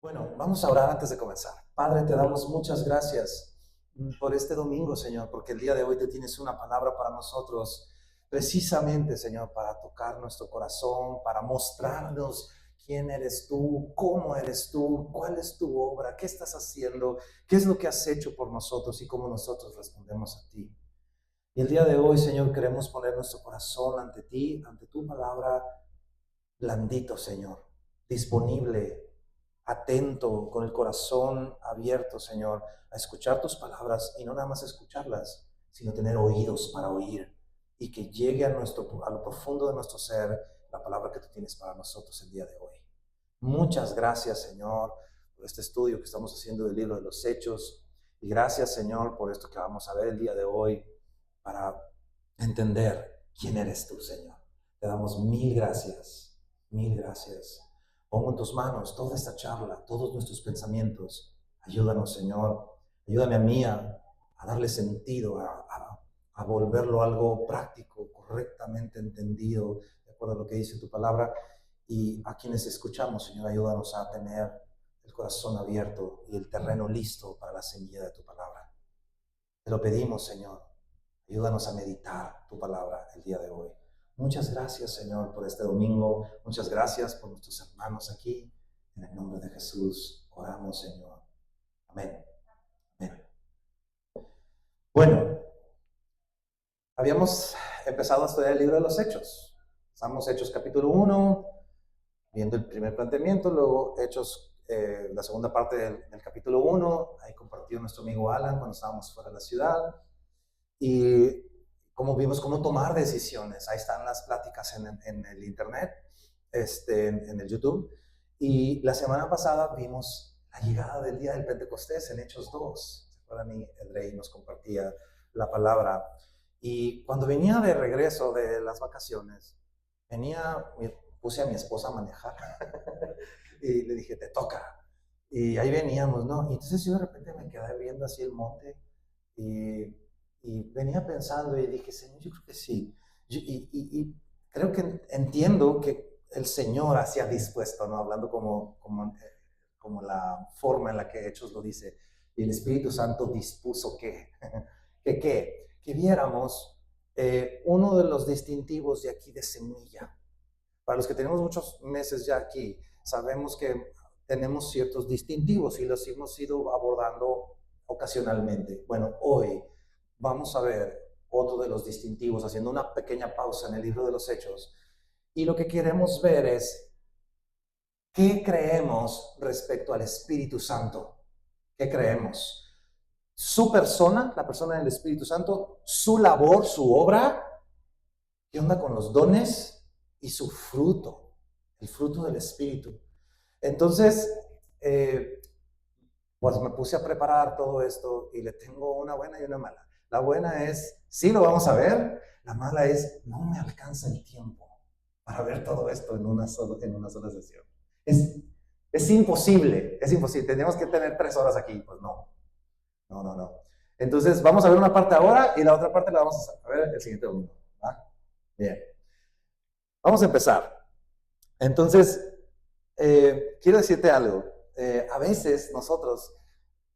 Bueno, vamos a orar antes de comenzar. Padre, te damos muchas gracias por este domingo, Señor, porque el día de hoy tú tienes una palabra para nosotros, precisamente, Señor, para tocar nuestro corazón, para mostrarnos quién eres tú, cómo eres tú, cuál es tu obra, qué estás haciendo, qué es lo que has hecho por nosotros y cómo nosotros respondemos a ti. Y el día de hoy, Señor, queremos poner nuestro corazón ante ti, ante tu palabra, blandito, Señor, disponible, atento, con el corazón abierto, Señor, a escuchar tus palabras y no nada más escucharlas, sino tener oídos para oír y que llegue a lo profundo de nuestro ser la palabra que tú tienes para nosotros el día de hoy. Muchas gracias, Señor, por este estudio que estamos haciendo del libro de los Hechos, y gracias, Señor, por esto que vamos a ver el día de hoy para entender quién eres tú, Señor. Te damos mil gracias, mil gracias. Pongo en tus manos toda esta charla, todos nuestros pensamientos. Ayúdanos, Señor. Ayúdame a mí a darle sentido, a volverlo algo práctico, correctamente entendido, de acuerdo a lo que dice tu palabra. Y a quienes escuchamos, Señor, ayúdanos a tener el corazón abierto y el terreno listo para la semilla de tu palabra. Te lo pedimos, Señor. Ayúdanos a meditar tu palabra el día de hoy. Muchas gracias, Señor, por este domingo. Muchas gracias por nuestros hermanos aquí. En el nombre de Jesús oramos, Señor. Amén. Amén. Bueno, habíamos empezado a estudiar el libro de los Hechos. Estamos Hechos capítulo 1, viendo el primer planteamiento, luego Hechos, la segunda parte del capítulo 1. Ahí compartió nuestro amigo Alan cuando estábamos fuera de la ciudad. Y como vimos cómo tomar decisiones. Ahí están las pláticas en el internet, en el YouTube. Y la semana pasada vimos la llegada del día del Pentecostés en Hechos 2. ¿Se acuerdan? Y el rey nos compartía la palabra. Y cuando venía de regreso de las vacaciones, puse a mi esposa a manejar y le dije, te toca. Y ahí veníamos, ¿no? Y entonces yo de repente me quedé viendo así el monte y venía pensando y dije, Señor, yo creo que sí. Y creo que entiendo que el Señor hacía dispuesto, ¿no? Hablando como la forma en la que Hechos lo dice. Y el Espíritu Santo dispuso que viéramos uno de los distintivos de aquí de Semilla. Para los que tenemos muchos meses ya aquí, sabemos que tenemos ciertos distintivos y los hemos ido abordando ocasionalmente. Bueno, hoy vamos a ver otro de los distintivos, haciendo una pequeña pausa en el libro de los Hechos. Y lo que queremos ver es qué creemos respecto al Espíritu Santo. ¿Qué creemos? Su persona, la persona del Espíritu Santo, su labor, su obra, qué onda con los dones y su fruto, el fruto del Espíritu. Entonces, pues me puse a preparar todo esto y le tengo una buena y una mala. La buena es, sí lo vamos a ver. La mala es, no me alcanza el tiempo para ver todo esto en una sola sesión. Es imposible, es imposible. Tenemos que tener 3 horas aquí. Pues no. Entonces, vamos a ver una parte ahora y la otra parte la vamos a ver el siguiente domingo. ¿Va? Bien. Vamos a empezar. Entonces, quiero decirte algo. A veces nosotros,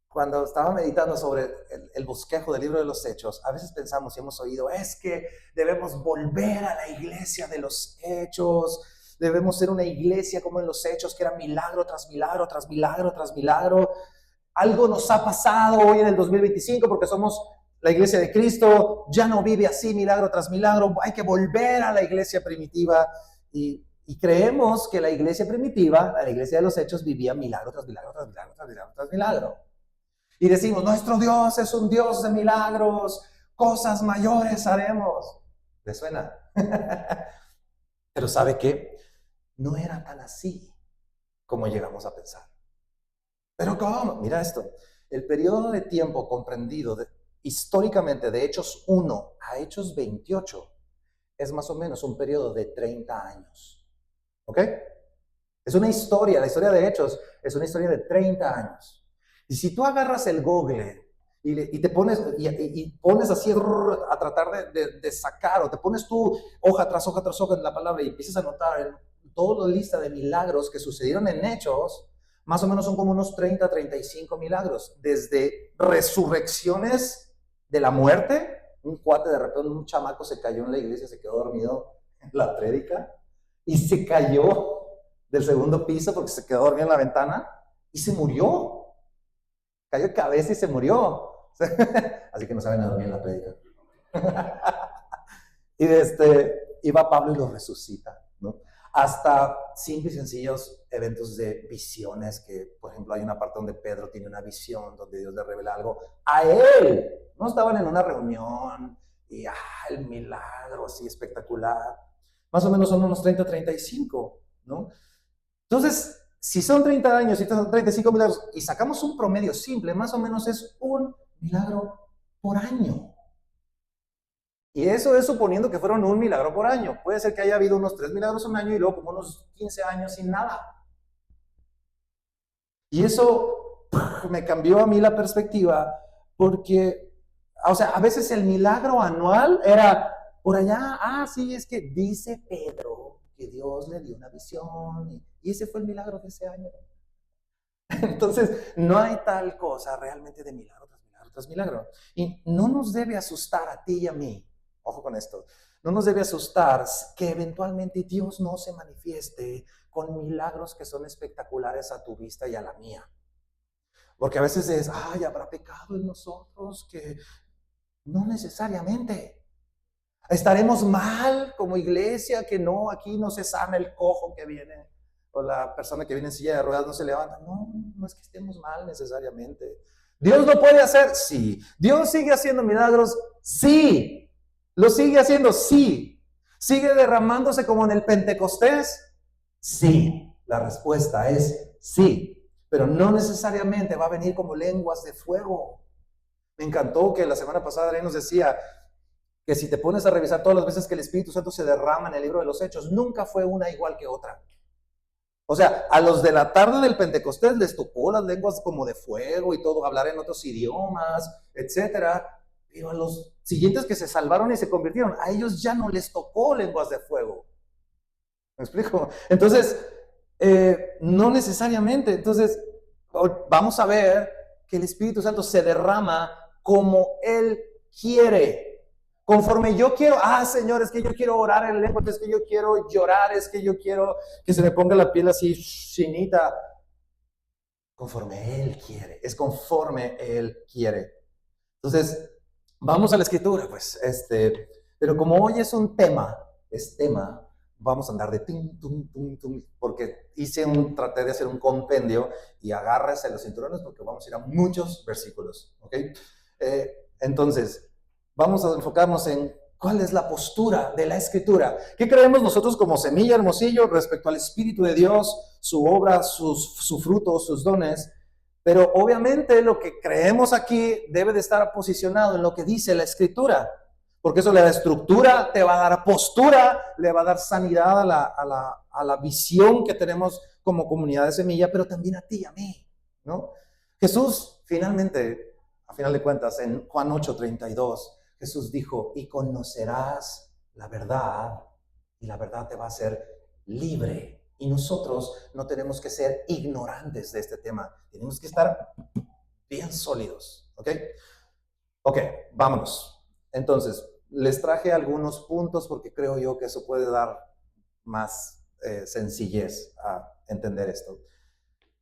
cuando estaba meditando sobre el bosquejo del libro de los Hechos, a veces pensamos y hemos oído, es que debemos volver a la iglesia de los Hechos, debemos ser una iglesia como en los Hechos, que era milagro tras milagro, tras milagro, tras milagro. Algo nos ha pasado hoy en el 2025 porque somos la iglesia de Cristo, ya no vive así milagro tras milagro, hay que volver a la iglesia primitiva y creemos que la iglesia primitiva, la iglesia de los Hechos, vivía milagro tras milagro, tras milagro, tras milagro, tras milagro. Y decimos, nuestro Dios es un Dios de milagros, cosas mayores haremos. ¿Les suena? Pero ¿sabe qué? No era tan así como llegamos a pensar. ¿Pero cómo? Mira esto. El periodo de tiempo comprendido históricamente de Hechos 1 a Hechos 28 es más o menos un periodo de 30 años. ¿Ok? Es una historia, la historia de Hechos es una historia de 30 años. Y si tú agarras el Google y te pones, y pones así a tratar de sacar, o te pones tú hoja tras hoja en la palabra y empiezas a anotar toda la lista de milagros que sucedieron en Hechos, Más o menos son como unos 30, 35 milagros. Desde resurrecciones de la muerte. Un cuate, de repente un chamaco se cayó en la iglesia, se quedó dormido en la prédica y se cayó del segundo piso porque se quedó dormido en la ventana y se murió. Cayó de cabeza y se murió. Así que no saben a dormir en la prédica. Y va Pablo y lo resucita, ¿no? Hasta simples y sencillos eventos de visiones, que por ejemplo hay una parte donde Pedro tiene una visión, donde Dios le revela algo a él. No estaban en una reunión y el milagro así espectacular. Más o menos son unos 30, 35, ¿no? Entonces, si son 30 años y son 35 milagros y sacamos un promedio simple, más o menos es un milagro por año. Y eso es suponiendo que fueron un milagro por año. Puede ser que haya habido unos 3 milagros un año y luego como unos 15 años sin nada. Y eso me cambió a mí la perspectiva porque, o sea, a veces el milagro anual era por allá, sí, es que dice Pedro que Dios le dio una visión y ese fue el milagro de ese año. Entonces, no hay tal cosa realmente de milagro tras milagro tras milagro. Y no nos debe asustar a ti y a mí. Ojo con esto, no nos debe asustar que eventualmente Dios no se manifieste con milagros que son espectaculares a tu vista y a la mía. Porque a veces es, habrá pecado en nosotros, que no necesariamente. Estaremos mal como iglesia, que no, aquí no se sana el cojo que viene, o la persona que viene en silla de ruedas no se levanta. No es que estemos mal necesariamente. ¿Dios lo puede hacer? Sí. ¿Dios sigue haciendo milagros? Sí. ¿Lo sigue haciendo? Sí. ¿Sigue derramándose como en el Pentecostés? Sí. La respuesta es sí. Pero no necesariamente va a venir como lenguas de fuego. Me encantó que la semana pasada Adrián nos decía que si te pones a revisar todas las veces que el Espíritu Santo se derrama en el libro de los Hechos, nunca fue una igual que otra. O sea, a los de la tarde del Pentecostés les tocó las lenguas como de fuego y todo, hablar en otros idiomas, etcétera. Pero a los siguientes que se salvaron y se convirtieron, a ellos ya no les tocó lenguas de fuego. ¿Me explico? Entonces, no necesariamente. Entonces, vamos a ver que el Espíritu Santo se derrama como Él quiere. Conforme yo quiero, Señor, es que yo quiero orar en lengua, es que yo quiero llorar, es que yo quiero que se me ponga la piel así chinita. Conforme Él quiere, es conforme Él quiere. Entonces, vamos a la escritura, pues, pero como hoy es un tema, vamos a andar de tum, porque traté de hacer un compendio y agárrese los cinturones porque vamos a ir a muchos versículos, ¿ok? Entonces, vamos a enfocarnos en cuál es la postura de la escritura. ¿Qué creemos nosotros como Semilla Hermosillo respecto al Espíritu de Dios, su obra, su fruto, sus dones? Pero obviamente lo que creemos aquí debe de estar posicionado en lo que dice la escritura, porque eso le da estructura, te va a dar postura, le va a dar sanidad a la visión que tenemos como comunidad de Semilla, pero también a ti y a mí, ¿no? Jesús finalmente, a final de cuentas, en Juan 8:32, Jesús dijo, y conocerás la verdad, y la verdad te va a hacer libre. Y nosotros no tenemos que ser ignorantes de este tema. Tenemos que estar bien sólidos. ¿Ok? Vámonos. Entonces, les traje algunos puntos porque creo yo que eso puede dar más sencillez a entender esto.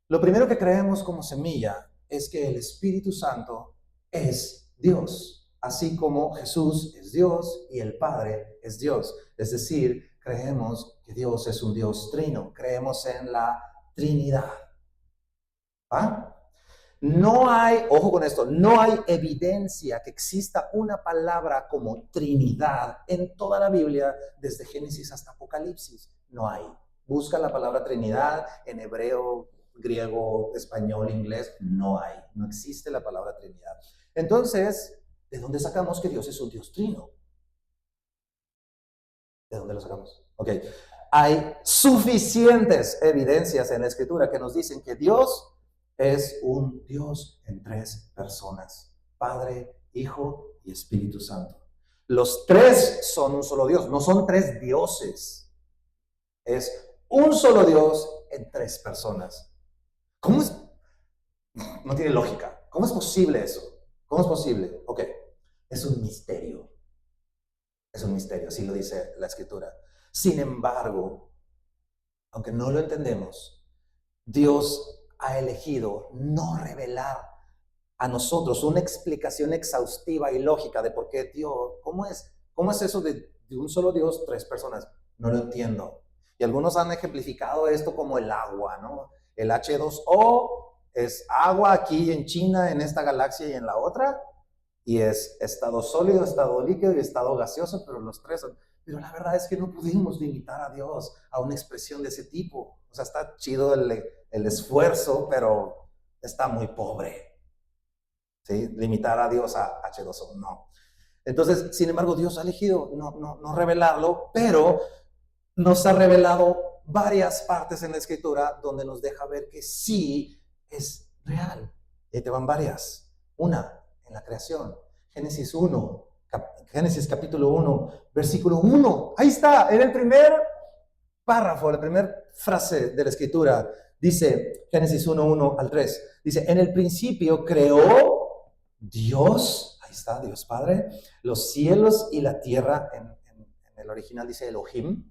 Lo primero que creemos como Semilla es que el Espíritu Santo es Dios, así como Jesús es Dios y el Padre es Dios. Es decir, creemos que Dios es un Dios trino, creemos en la Trinidad. No hay, ojo con esto, no hay evidencia que exista una palabra como Trinidad en toda la Biblia, desde Génesis hasta Apocalipsis. No hay. Busca la palabra Trinidad en hebreo, griego, español, inglés. No hay. No existe la palabra Trinidad. Entonces, ¿de dónde sacamos que Dios es un Dios trino? ¿De dónde lo sacamos? Hay suficientes evidencias en la Escritura que nos dicen que Dios es un Dios en 3 personas: Padre, Hijo y Espíritu Santo. Los 3 son un solo Dios, no son 3 dioses. Es un solo Dios en 3 personas. ¿Cómo es? No tiene lógica. ¿Cómo es posible eso? ¿Cómo es posible? Ok, es un misterio. Es un misterio, así lo dice la Escritura. Sin embargo, aunque no lo entendemos, Dios ha elegido no revelar a nosotros una explicación exhaustiva y lógica de por qué Dios, cómo es eso de un solo Dios, tres personas. No lo entiendo. Y algunos han ejemplificado esto como el agua, ¿no? El H2O es agua aquí en China, en esta galaxia y en la otra, y es estado sólido, estado líquido y estado gaseoso, pero los tres son. Pero la verdad es que no pudimos limitar a Dios a una expresión de ese tipo. O sea, está chido el esfuerzo, pero está muy pobre. ¿Sí? Limitar a Dios a H2O, no. Entonces, sin embargo, Dios ha elegido no revelarlo, pero nos ha revelado varias partes en la Escritura donde nos deja ver que sí es real. Y te van varias. Una, en la creación. Génesis 1, Génesis capítulo 1, versículo 1. Ahí está, en el primer párrafo, la primera frase de la Escritura. Dice, Génesis 1, 1 al 3. Dice, en el principio creó Dios, ahí está, Dios Padre, los cielos y la tierra, en el original dice Elohim,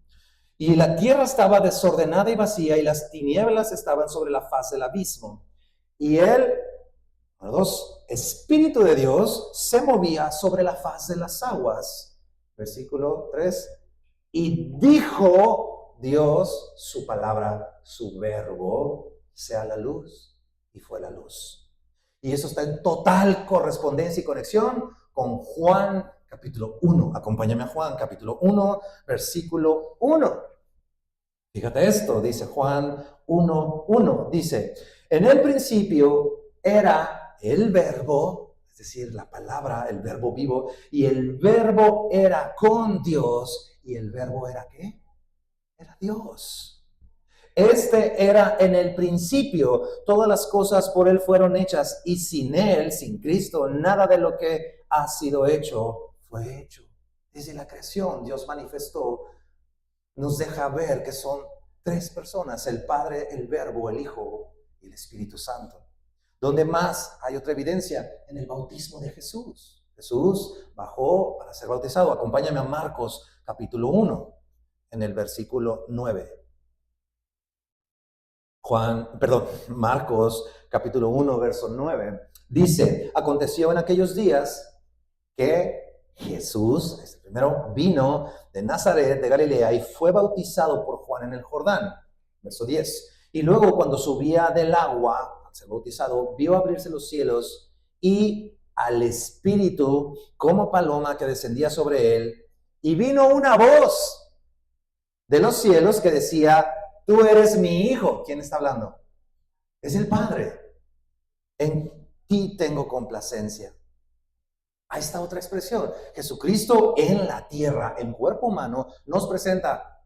y la tierra estaba desordenada y vacía, y las tinieblas estaban sobre la faz del abismo. Y el, Espíritu de Dios se movía sobre la faz de las aguas. Versículo 3. Y dijo Dios su palabra, su verbo, sea la luz, y fue la luz. Y eso está en total correspondencia y conexión con Juan capítulo 1. Acompáñame a Juan capítulo 1, versículo 1. Fíjate esto, dice Juan 1, 1. Dice, en el principio era el verbo, es decir, la palabra, el verbo vivo, y el verbo era con Dios, y el verbo era ¿qué? Era Dios. Este era en el principio, todas las cosas por Él fueron hechas, y sin Él, sin Cristo, nada de lo que ha sido hecho fue hecho. Desde la creación, Dios manifestó, nos deja ver que son tres personas, el Padre, el Verbo, el Hijo y el Espíritu Santo. ¿Dónde más hay otra evidencia? En el bautismo de Jesús. Jesús bajó para ser bautizado. Acompáñame a Marcos capítulo 1, en el versículo 9. Marcos capítulo 1, verso 9, dice, aconteció en aquellos días que Jesús, este primero, vino de Nazaret, de Galilea, y fue bautizado por Juan en el Jordán, verso 10. Y luego cuando subía del agua, al ser bautizado, vio abrirse los cielos y al Espíritu como paloma que descendía sobre él, y vino una voz de los cielos que decía, tú eres mi hijo. ¿Quién está hablando? Es el Padre. En ti tengo complacencia. Ahí está otra expresión. Jesucristo en la tierra, en cuerpo humano, nos presenta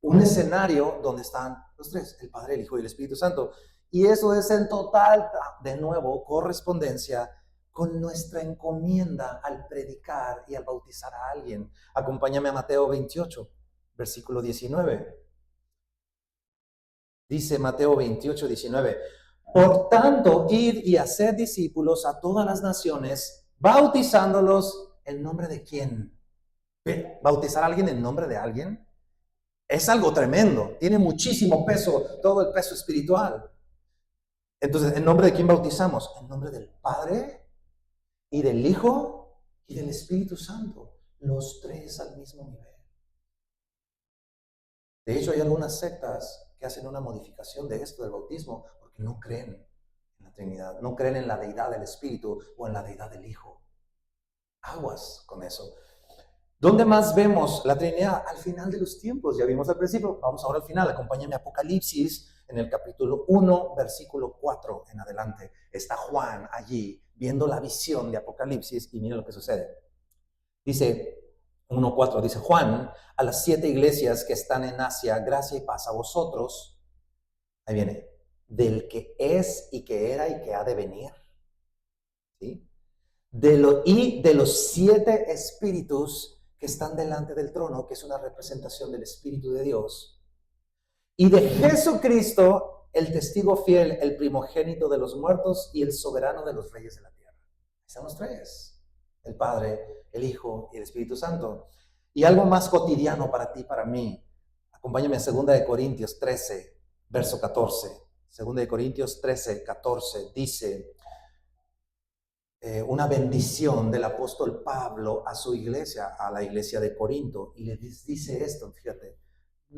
un escenario donde están los tres, el Padre, el Hijo y el Espíritu Santo. Y eso es en total, de nuevo, correspondencia con nuestra encomienda al predicar y al bautizar a alguien. Acompáñame a Mateo 28, versículo 19. Dice Mateo 28, 19. Por tanto, id y haced discípulos a todas las naciones, bautizándolos en nombre de quién. ¿Bautizar a alguien en nombre de alguien? Es algo tremendo, tiene muchísimo peso, todo el peso espiritual. Entonces, ¿en nombre de quién bautizamos? En nombre del Padre y del Hijo y del Espíritu Santo, los tres al mismo nivel. De hecho, hay algunas sectas que hacen una modificación de esto del bautismo porque no creen en la Trinidad, no creen en la deidad del Espíritu o en la deidad del Hijo. Aguas con eso. ¿Dónde más vemos la Trinidad? Al final de los tiempos, ya vimos al principio, vamos ahora al final, acompáñame a Apocalipsis, en el capítulo 1, versículo 4 en adelante. Está Juan allí, viendo la visión de Apocalipsis, y miren lo que sucede. Dice 1:4, dice Juan, a las 7 iglesias que están en Asia, gracia y paz a vosotros. Ahí viene, del que es y que era y que ha de venir. ¿Sí? Y de los 7 espíritus que están delante del trono, que es una representación del Espíritu de Dios, y de Jesucristo, el testigo fiel, el primogénito de los muertos y el soberano de los reyes de la tierra. Están los tres, el Padre, el Hijo y el Espíritu Santo. Y algo más cotidiano para ti, para mí. Acompáñame a 2 Corintios 13, verso 14. 2 Corintios 13, 14 dice una bendición del apóstol Pablo a su iglesia, a la iglesia de Corinto. Y les dice esto, fíjate.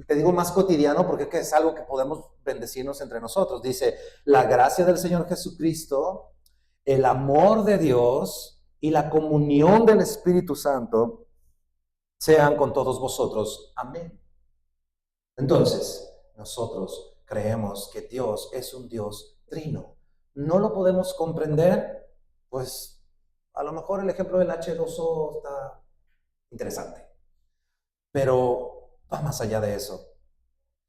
Te digo más cotidiano porque es algo que podemos bendecirnos entre nosotros. Dice, la gracia del Señor Jesucristo, el amor de Dios y la comunión del Espíritu Santo sean con todos vosotros. Amén. Entonces, nosotros creemos que Dios es un Dios trino. No lo podemos comprender, pues a lo mejor el ejemplo del H2O está interesante, pero va más allá de eso.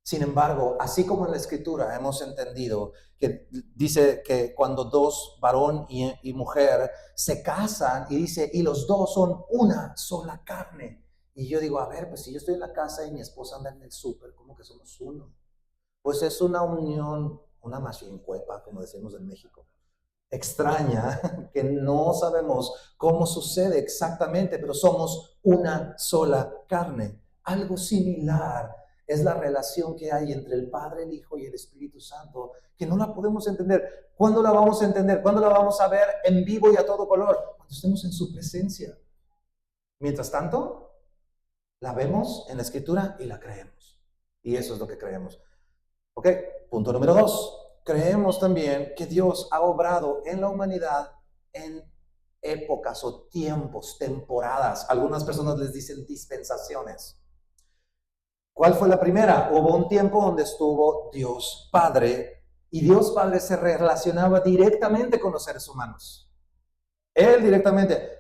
Sin embargo, así como en la Escritura hemos entendido que dice que cuando dos, varón y mujer, se casan y dice, y los dos son una sola carne. Y yo digo, a ver, pues si yo estoy en la casa y mi esposa anda en el súper, ¿cómo que somos uno? Pues es una unión, una machincuepa, como decimos en México, extraña, que no sabemos cómo sucede exactamente, pero somos una sola carne. Algo similar es la relación que hay entre el Padre, el Hijo y el Espíritu Santo, que no la podemos entender. ¿Cuándo la vamos a entender? ¿Cuándo la vamos a ver en vivo y a todo color? Cuando estemos en su presencia. Mientras tanto, la vemos en la Escritura y la creemos. Y eso es lo que creemos. Ok, punto número 2. Creemos también que Dios ha obrado en la humanidad en épocas o tiempos, temporadas. Algunas personas les dicen dispensaciones. ¿Cuál fue la primera? Hubo un tiempo donde estuvo Dios Padre, y Dios Padre se relacionaba directamente con los seres humanos. Él directamente.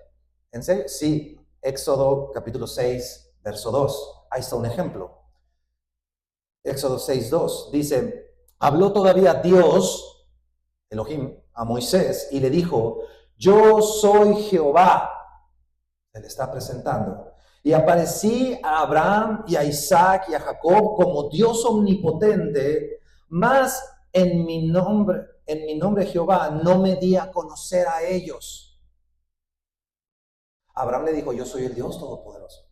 ¿En serio? Sí. Éxodo capítulo 6, verso 2. Ahí está un ejemplo. Éxodo 6, 2. Dice, habló todavía Dios, Elohim, a Moisés y le dijo, yo soy Jehová. Se le está presentando. Y aparecí a Abraham y a Isaac y a Jacob como Dios omnipotente, mas en mi nombre Jehová no me di a conocer a ellos. Abraham le dijo, yo soy el Dios Todopoderoso.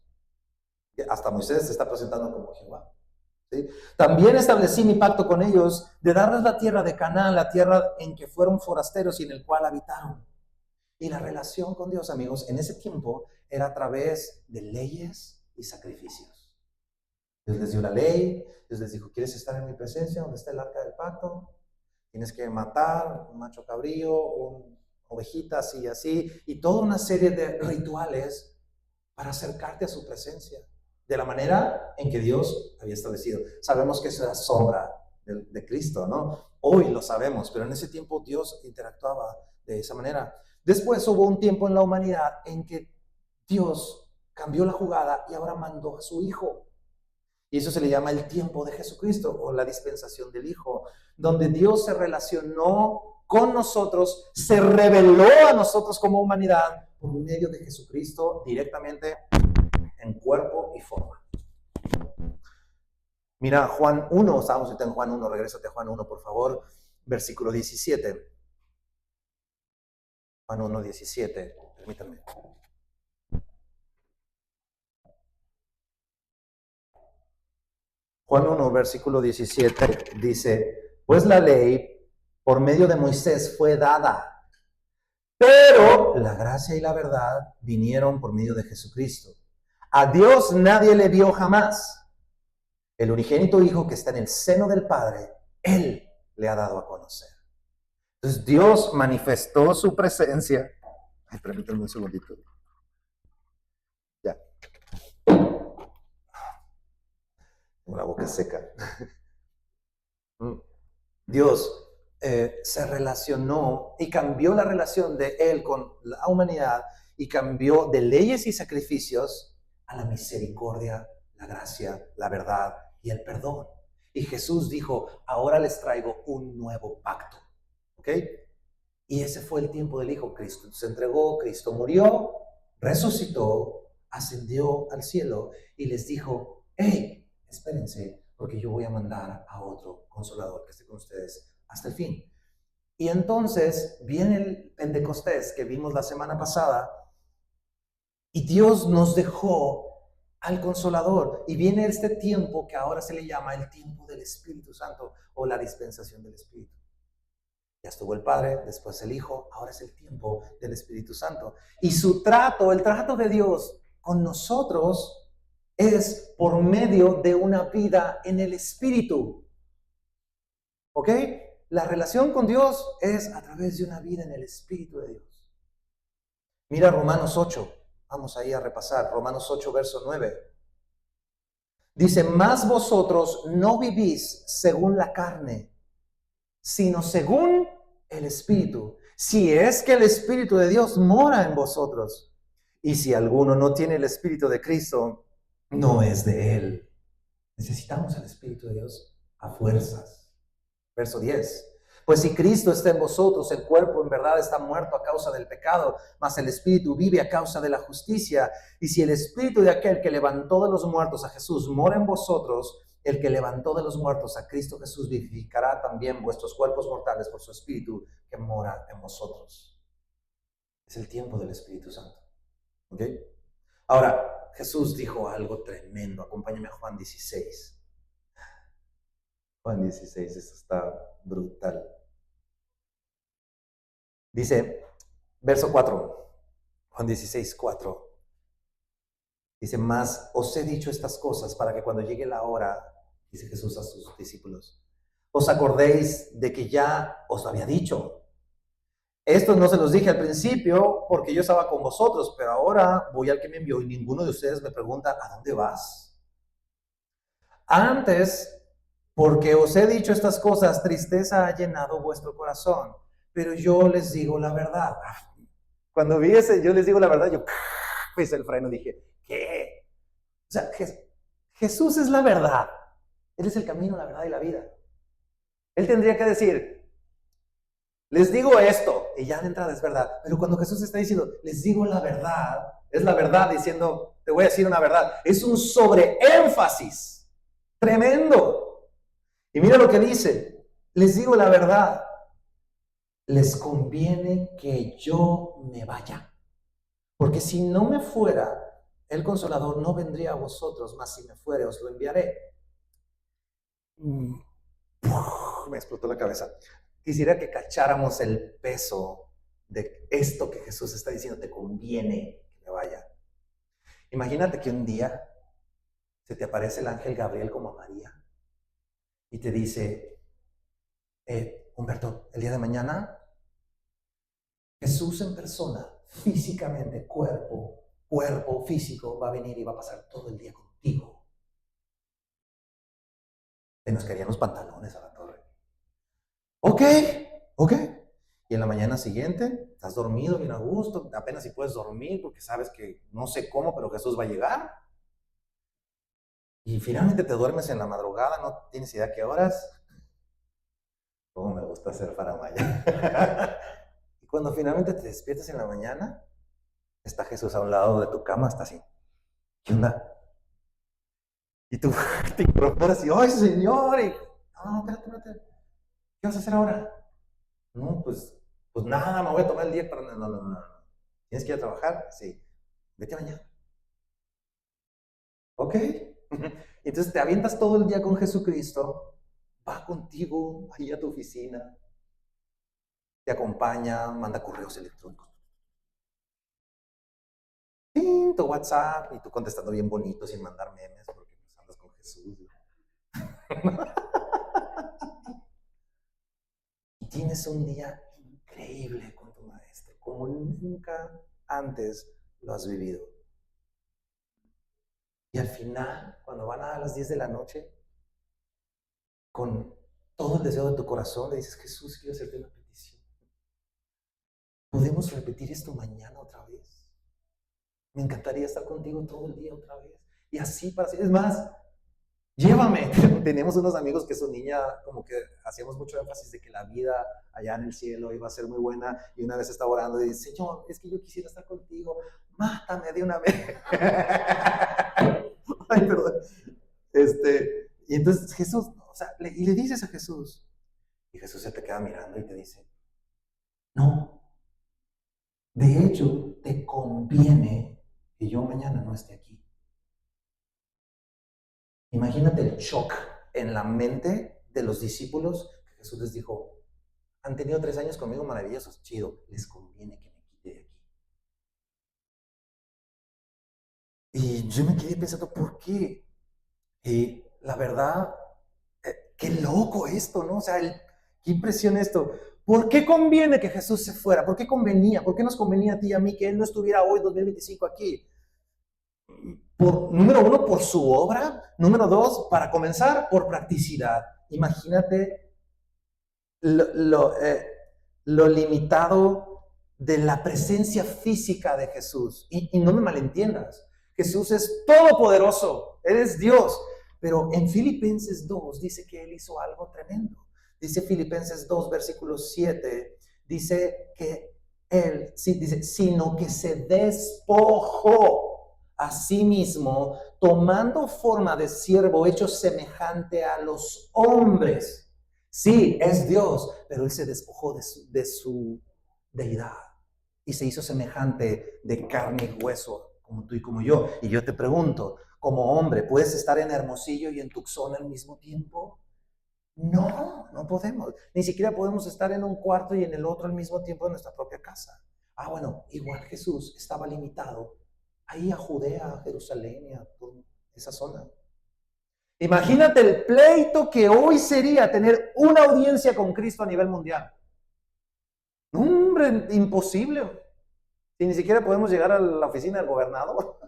Hasta Moisés se está presentando como Jehová. ¿Sí? También establecí mi pacto con ellos de darles la tierra de Canaán, la tierra en que fueron forasteros y en el cual habitaron. Y la relación con Dios, amigos, en ese tiempo era a través de leyes y sacrificios. Dios les dio la ley, Dios les dijo, ¿quieres estar en mi presencia donde está el arca del pacto? Tienes que matar un macho cabrío, ovejitas y así, y toda una serie de rituales para acercarte a su presencia, de la manera en que Dios había establecido. Sabemos que es la sombra de Cristo, ¿no? Hoy lo sabemos, pero en ese tiempo Dios interactuaba de esa manera. Después hubo un tiempo en la humanidad en que Dios cambió la jugada y ahora mandó a su Hijo. Y eso se le llama el tiempo de Jesucristo o la dispensación del Hijo, donde Dios se relacionó con nosotros, se reveló a nosotros como humanidad por medio de Jesucristo directamente en cuerpo y forma. Mira, Juan 1, estamos ahorita en Juan 1, regrésate a Juan 1, por favor, versículo 17. Juan 1, 17, permítanme. Juan 1, versículo 17 dice, pues la ley por medio de Moisés fue dada, pero la gracia y la verdad vinieron por medio de Jesucristo. A Dios nadie le vio jamás. El unigénito Hijo que está en el seno del Padre, Él le ha dado a conocer. Entonces Dios manifestó su presencia. Ay, permítanme un segundito. Ya. Tengo la boca seca. Dios se relacionó y cambió la relación de Él con la humanidad y cambió de leyes y sacrificios a la misericordia, la gracia, la verdad y el perdón. Y Jesús dijo, ahora les traigo un nuevo pacto. ¿Ok? Y ese fue el tiempo del Hijo. Cristo se entregó, Cristo murió, resucitó, ascendió al cielo y les dijo, hey, espérense, porque yo voy a mandar a otro consolador que esté con ustedes hasta el fin. Y entonces viene el Pentecostés que vimos la semana pasada y Dios nos dejó al Consolador. Y viene este tiempo que ahora se le llama el tiempo del Espíritu Santo o la dispensación del Espíritu. Ya estuvo el Padre, después el Hijo, ahora es el tiempo del Espíritu Santo. Y su trato, el trato de Dios con nosotros es por medio de una vida en el Espíritu. ¿Ok? La relación con Dios es a través de una vida en el Espíritu de Dios. Mira Romanos 8. Vamos ahí a repasar. Romanos 8, verso 9. Dice, mas vosotros no vivís según la carne, sino según el Espíritu. Si es que el Espíritu de Dios mora en vosotros. Y si alguno no tiene el Espíritu de Cristo, no es de Él. Necesitamos el Espíritu de Dios a fuerzas. Verso 10. Pues si Cristo está en vosotros, el cuerpo en verdad está muerto a causa del pecado, mas el Espíritu vive a causa de la justicia. Y si el Espíritu de aquel que levantó de los muertos a Jesús mora en vosotros, el que levantó de los muertos a Cristo Jesús vivificará también vuestros cuerpos mortales por su Espíritu que mora en vosotros. Es el tiempo del Espíritu Santo. ¿Ok? Ahora, Jesús dijo algo tremendo. Acompáñame a Juan 16. Juan 16, eso está brutal. Dice, verso 4, Juan 16, 4. Dice, mas os he dicho estas cosas para que cuando llegue la hora, dice Jesús a sus discípulos, os acordéis de que ya os lo había dicho. Esto no se los dije al principio porque yo estaba con vosotros, pero ahora voy al que me envió y ninguno de ustedes me pregunta, ¿a dónde vas? Antes, porque os he dicho estas cosas, tristeza ha llenado vuestro corazón, pero yo les digo la verdad. Cuando vi ese, yo les digo la verdad, yo puse el freno y dije, ¿qué? O sea, Jesús es la verdad. Él es el camino, la verdad y la vida. Él tendría que decir, les digo esto, y ya de entrada es verdad. Pero cuando Jesús está diciendo, les digo la verdad, es la verdad diciendo, te voy a decir una verdad. Es un sobreénfasis tremendo. Y mira lo que dice, les digo la verdad, les conviene que yo me vaya. Porque si no me fuera, el Consolador no vendría a vosotros, mas si me fuere, os lo enviaré. Me explotó la cabeza. Quisiera que cacháramos el peso de esto que Jesús está diciendo, te conviene que me vaya. Imagínate que un día se te aparece el ángel Gabriel como a María y te dice, Humberto, el día de mañana Jesús en persona, físicamente, cuerpo físico, va a venir y va a pasar todo el día contigo. Se nos caerían los pantalones a la torre. Ok. Y en la mañana siguiente, estás dormido, bien a gusto, apenas si puedes dormir porque sabes que no sé cómo, pero Jesús va a llegar. Y finalmente te duermes en la madrugada, no tienes idea qué horas. Cómo me gusta hacer faramaya. Y cuando finalmente te despiertas en la mañana, está Jesús a un lado de tu cama, está así. ¿Qué onda? Y tú te incorporas y, ¡ay, Señor! Y, no, espérate. ¿Qué vas a hacer ahora? No, pues nada, me voy a tomar el día para... No. ¿Tienes que ir a trabajar? Sí. Vete mañana. ¿Ok? Entonces te avientas todo el día con Jesucristo, va contigo ahí a tu oficina, te acompaña, manda correos electrónicos. Tu WhatsApp, y tú contestando bien bonito sin mandar memes porque pues andas con Jesús. Y tienes un día increíble con tu maestro, como nunca antes lo has vivido. Y al final, cuando van a las 10 de la noche, con todo el deseo de tu corazón, le dices, Jesús, quiero hacerte una petición. ¿Podemos repetir esto mañana otra vez? Me encantaría estar contigo todo el día otra vez. Y así para siempre. Es más, llévame. Tenemos unos amigos que su niña, como que hacíamos mucho énfasis de que la vida allá en el cielo iba a ser muy buena. Y una vez estaba orando y dice, Señor, es que yo quisiera estar contigo. Mátame de una vez. Ay, perdón. Y entonces Jesús, o sea, y le dices a Jesús, y Jesús se te queda mirando y te dice, no, de hecho, te conviene que yo mañana no esté aquí. Imagínate el shock en la mente de los discípulos que Jesús les dijo, han tenido 3 años conmigo maravillosos, chido, les conviene que me quite de aquí. Y yo me quedé pensando, ¿por qué? Y la verdad, qué loco esto, ¿no? O sea, qué impresión esto. ¿Por qué conviene que Jesús se fuera? ¿Por qué convenía? ¿Por qué nos convenía a ti y a mí que Él no estuviera hoy, 2025, aquí? Número 1, por su obra. Número 2, para comenzar, por practicidad. Imagínate lo limitado de la presencia física de Jesús. Y no me malentiendas. Jesús es todopoderoso. Él es Dios. Pero en Filipenses 2 dice que Él hizo algo tremendo. Dice Filipenses 2, versículo 7. Dice que Él, sí, dice, sino que se despojó a sí mismo, tomando forma de siervo, hecho semejante a los hombres. Sí, es Dios, pero Él se despojó de su deidad y se hizo semejante de carne y hueso, como tú y como yo. Y yo te pregunto, como hombre, ¿puedes estar en Hermosillo y en Tucson al mismo tiempo? No, no podemos. Ni siquiera podemos estar en un cuarto y en el otro al mismo tiempo en nuestra propia casa. Bueno, igual Jesús estaba limitado ahí a Judea, a Jerusalén y a toda esa zona. Imagínate el pleito que hoy sería tener una audiencia con Cristo a nivel mundial. No, hombre, imposible. Si ni siquiera podemos llegar a la oficina del gobernador.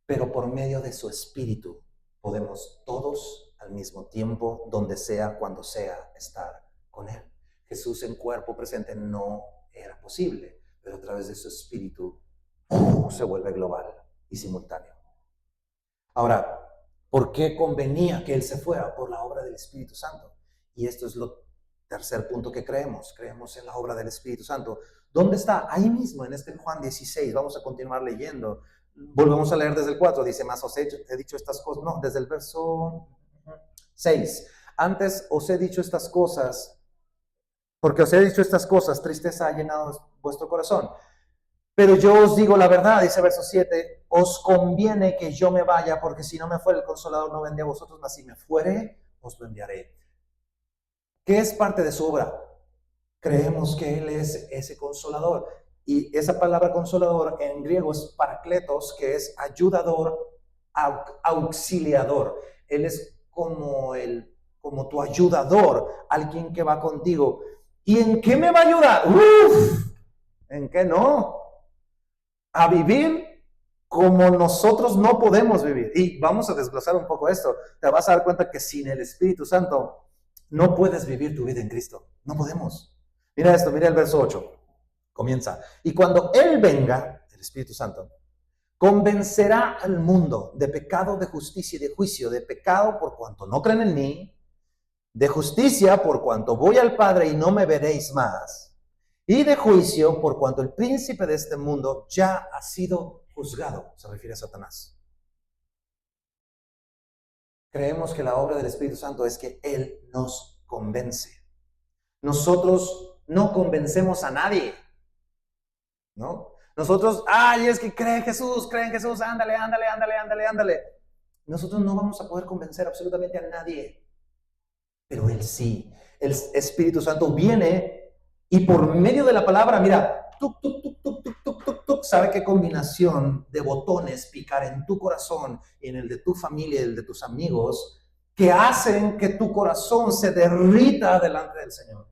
Pero por medio de su espíritu podemos todos al mismo tiempo, donde sea, cuando sea, estar con Él. Jesús en cuerpo presente no era posible, pero a través de su espíritu se vuelve global y simultáneo. Ahora, ¿por qué convenía que Él se fuera? Por la obra del Espíritu Santo. Y esto es lo tercer punto que creemos. Creemos en la obra del Espíritu Santo. ¿Dónde está? Ahí mismo, en este Juan 16. Vamos a continuar leyendo. Volvemos a leer desde el 4. Dice, más os he dicho estas cosas. No, desde el verso 6. Antes os he dicho estas cosas, porque os he dicho estas cosas, tristeza ha llenado vuestro corazón. Pero yo os digo la verdad, dice verso 7, os conviene que yo me vaya, porque si no me fuere el Consolador no vendría a vosotros, mas si me fuere, os lo enviaré. ¿Qué es parte de su obra? Creemos que Él es ese Consolador. Y esa palabra Consolador en griego es parakletos, que es ayudador, auxiliador. Él es como tu ayudador, alguien que va contigo. ¿Y en qué me va a ayudar? ¿En qué no? A vivir como nosotros no podemos vivir. Y vamos a desglosar un poco esto. Te vas a dar cuenta que sin el Espíritu Santo no puedes vivir tu vida en Cristo. No podemos. Mira esto, mira el verso 8. Comienza. Y cuando Él venga, el Espíritu Santo, convencerá al mundo de pecado, de justicia y de juicio. De pecado por cuanto no creen en mí, de justicia por cuanto voy al Padre y no me veréis más, y de juicio por cuanto el príncipe de este mundo ya ha sido juzgado. Se refiere a Satanás. Creemos que la obra del Espíritu Santo es que Él nos convence. Nosotros no convencemos a nadie, ¿no? Nosotros, es que cree en Jesús, ándale. Nosotros no vamos a poder convencer absolutamente a nadie, pero Él sí. El Espíritu Santo viene y por medio de la palabra, mira, sabe qué combinación de botones picar en tu corazón y en el de tu familia y el de tus amigos que hacen que tu corazón se derrita delante del Señor.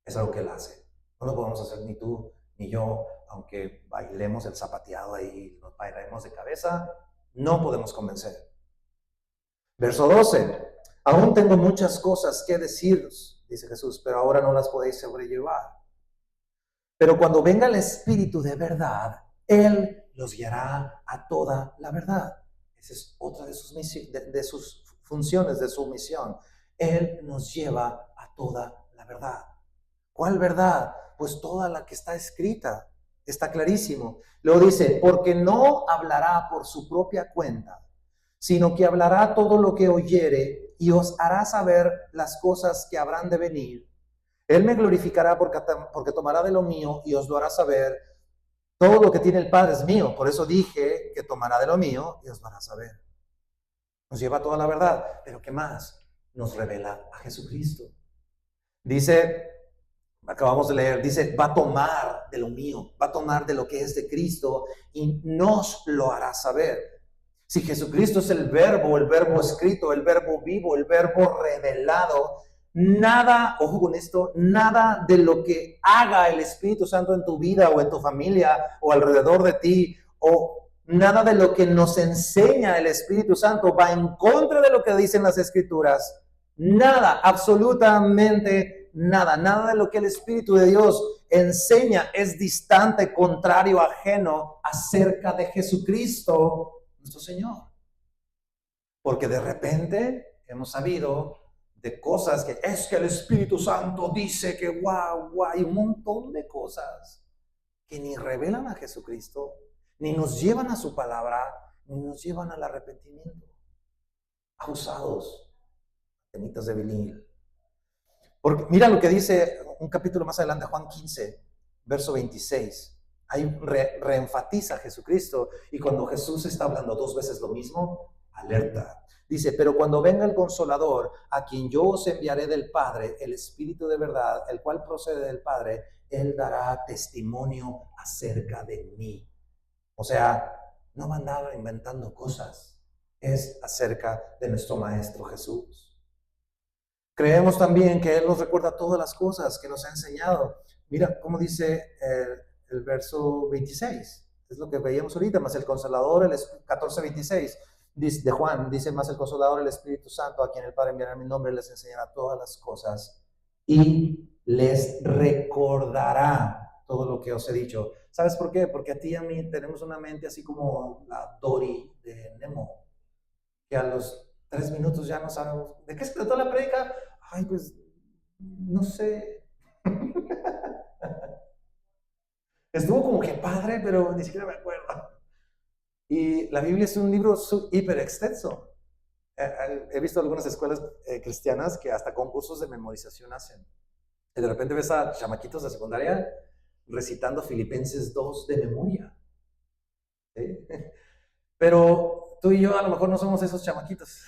Es algo que Él hace. No lo podemos hacer ni tú ni yo, aunque bailemos el zapateado ahí, nos bailemos de cabeza, no podemos convencer. Verso 12. Aún tengo muchas cosas que deciros, dice Jesús, pero ahora no las podéis sobrellevar. Pero cuando venga el Espíritu de verdad, Él los guiará a toda la verdad. Esa es otra de sus funciones, de su misión. Él nos lleva a toda la verdad. ¿Cuál verdad? Pues toda la que está escrita. Está clarísimo. Luego dice, porque no hablará por su propia cuenta, sino que hablará todo lo que oyere y os hará saber las cosas que habrán de venir. Él me glorificará porque tomará de lo mío y os lo hará saber. Todo lo que tiene el Padre es mío, por eso dije que tomará de lo mío y os lo hará saber. Nos lleva a toda la verdad, pero ¿qué más? Nos revela a Jesucristo. Dice, acabamos de leer, dice, va a tomar de lo mío, va a tomar de lo que es de Cristo y nos lo hará saber. Si Jesucristo es el verbo escrito, el verbo vivo, el verbo revelado, nada, ojo con esto, nada de lo que haga el Espíritu Santo en tu vida o en tu familia o alrededor de ti, o nada de lo que nos enseña el Espíritu Santo va en contra de lo que dicen las Escrituras. Nada, absolutamente nada, nada de lo que el Espíritu de Dios enseña es distante, contrario, ajeno acerca de Jesucristo, nuestro Señor. Porque de repente hemos sabido de cosas que es que el Espíritu Santo dice que guau, y un montón de cosas que ni revelan a Jesucristo, ni nos llevan a su palabra, ni nos llevan al arrepentimiento. Abusados, temitas de vinil. Porque mira lo que dice un capítulo más adelante, Juan 15, verso 26. Ahí reenfatiza a Jesucristo, y cuando Jesús está hablando dos veces lo mismo, alerta. Dice, pero cuando venga el Consolador, a quien yo os enviaré del Padre, el Espíritu de verdad, el cual procede del Padre, Él dará testimonio acerca de mí. O sea, no va a andar inventando cosas, es acerca de nuestro Maestro Jesús. Creemos también que Él nos recuerda todas las cosas que nos ha enseñado. Mira cómo dice el verso 26, es lo que veíamos ahorita, más el Consolador, el 14:26 de Juan, dice, más el Consolador, el Espíritu Santo, a quien el Padre enviará en mi nombre, les enseñará todas las cosas y les recordará todo lo que os he dicho. ¿Sabes por qué? Porque a ti y a mí tenemos una mente así como la Dory de Nemo, que a los 3 minutos ya no sabemos de qué se trató la prédica. Ay, pues no sé. Estuvo como que padre, pero ni siquiera me acuerdo. Y la Biblia es un libro hiper extenso. He visto algunas escuelas cristianas que hasta concursos de memorización hacen. Y de repente ves a chamaquitos de secundaria recitando Filipenses 2 de memoria. ¿Sí? Pero tú y yo a lo mejor no somos esos chamaquitos.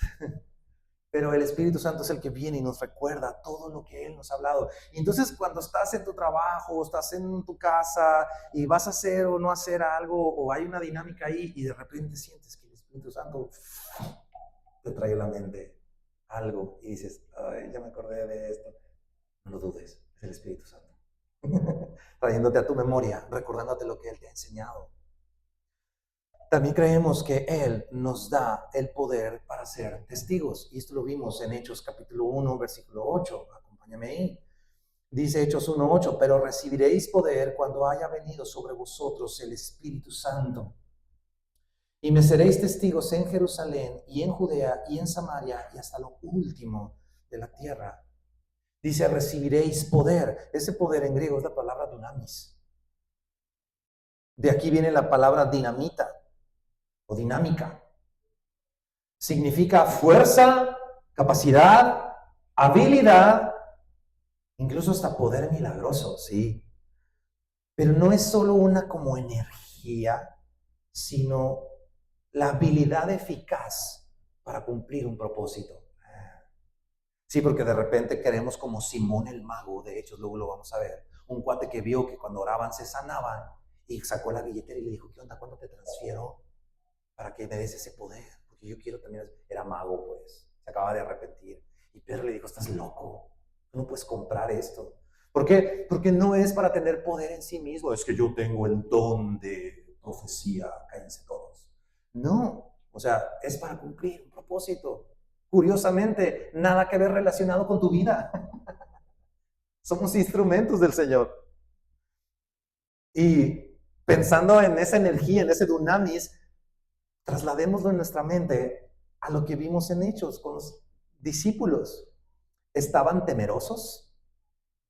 Pero el Espíritu Santo es el que viene y nos recuerda todo lo que Él nos ha hablado. Y entonces cuando estás en tu trabajo, estás en tu casa y vas a hacer o no hacer algo, o hay una dinámica ahí y de repente sientes que el Espíritu Santo te trae a la mente algo y dices, ay, ya me acordé de esto. No lo dudes, es el Espíritu Santo. Trayéndote a tu memoria, recordándote lo que Él te ha enseñado. También creemos que Él nos da el poder para ser testigos. Y esto lo vimos en Hechos capítulo 1, versículo 8. Acompáñame ahí. Dice Hechos 1:8, pero recibiréis poder cuando haya venido sobre vosotros el Espíritu Santo. Y me seréis testigos en Jerusalén y en Judea y en Samaria y hasta lo último de la tierra. Dice, recibiréis poder. Ese poder en griego es la palabra dunamis. De aquí viene la palabra dinamita o dinámica. Significa fuerza, capacidad, habilidad, incluso hasta poder milagroso, sí. Pero no es solo una como energía, sino la habilidad eficaz para cumplir un propósito. Sí, porque de repente queremos como Simón el mago, de hecho luego lo vamos a ver, un cuate que vio que cuando oraban se sanaban y sacó la billetera y le dijo, ¿qué onda? ¿Cuándo te transfiero para que me des ese poder? Porque yo quiero también, era mago pues, se acaba de arrepentir. Y Pedro le dijo, estás loco, tú no puedes comprar esto. ¿Por qué? Porque no es para tener poder en sí mismo, es que yo tengo el don de profecía, cállense todos. No, o sea, es para cumplir un propósito. Curiosamente, nada que ver relacionado con tu vida. Somos instrumentos del Señor. Y pensando en esa energía, en ese dunamis, trasladémoslo en nuestra mente a lo que vimos en Hechos con los discípulos. Estaban temerosos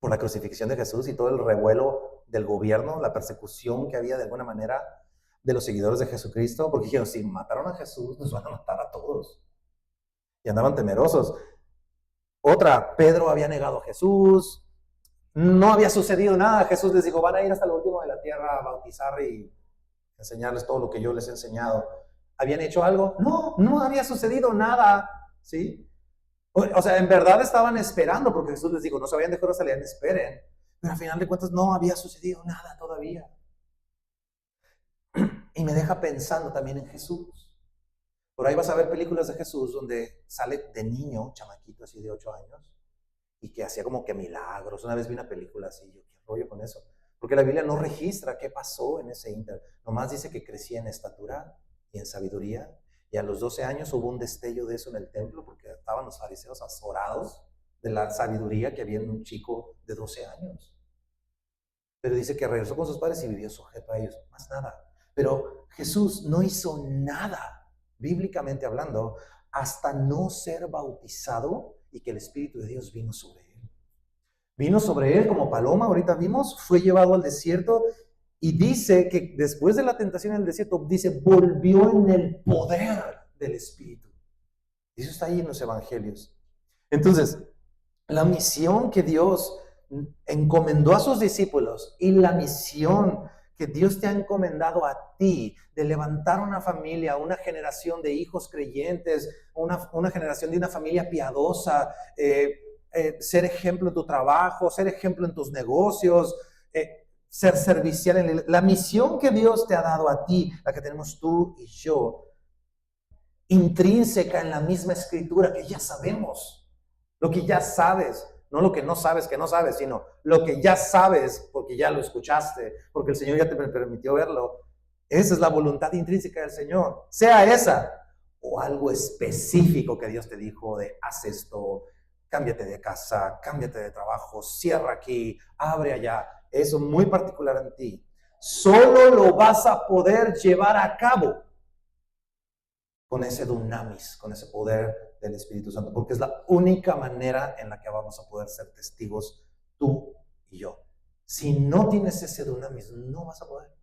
por la crucifixión de Jesús y todo el revuelo del gobierno, la persecución que había de alguna manera de los seguidores de Jesucristo, porque dijeron, si mataron a Jesús, nos van a matar a a todos. Y andaban temerosos. Otra, Pedro había negado a Jesús. No había sucedido nada. Jesús les dijo, van a ir hasta el último de la tierra a bautizar y enseñarles todo lo que yo les he enseñado. ¿Habían hecho algo? No, no había sucedido nada. ¿Sí? O sea, en verdad estaban esperando, porque Jesús les dijo, no se vayan de Jerusalén, esperen. Pero al final de cuentas no había sucedido nada todavía. Y me deja pensando también en Jesús. Por ahí vas a ver películas de Jesús donde sale de niño, chamaquito así de 8 años, y que hacía como que milagros. Una vez vi una película así, yo, ¿qué rollo con eso? Porque la Biblia no registra qué pasó en ese inter. Nomás dice que crecía en estatura y en sabiduría. Y a los 12 años hubo un destello de eso en el templo, porque estaban los fariseos azorados de la sabiduría que había en un chico de 12 años. Pero dice que regresó con sus padres y vivió sujeto a ellos, más nada. Pero Jesús no hizo nada, bíblicamente hablando, hasta no ser bautizado y que el Espíritu de Dios vino sobre él. Vino sobre él como paloma, ahorita vimos, fue llevado al desierto y dice que después de la tentación en el desierto, dice, volvió en el poder del Espíritu. Y eso está ahí en los evangelios. Entonces, la misión que Dios encomendó a sus discípulos y la misión que Dios te ha encomendado a ti de levantar una familia, una generación de hijos creyentes, una generación de una familia piadosa, ser ejemplo en tu trabajo, ser ejemplo en tus negocios, ser servicial en la misión que Dios te ha dado a ti, la que tenemos tú y yo, intrínseca en la misma escritura que ya sabemos, lo que ya sabes. No lo que no sabes, sino lo que ya sabes porque ya lo escuchaste, porque el Señor ya te permitió verlo. Esa es la voluntad intrínseca del Señor. Sea esa o algo específico que Dios te dijo de haz esto, cámbiate de casa, cámbiate de trabajo, cierra aquí, abre allá. Eso muy particular en ti. Solo lo vas a poder llevar a cabo con ese dunamis, con ese poder del Espíritu Santo, porque es la única manera en la que vamos a poder ser testigos tú y yo. Si no tienes ese dunamis, no vas a poder.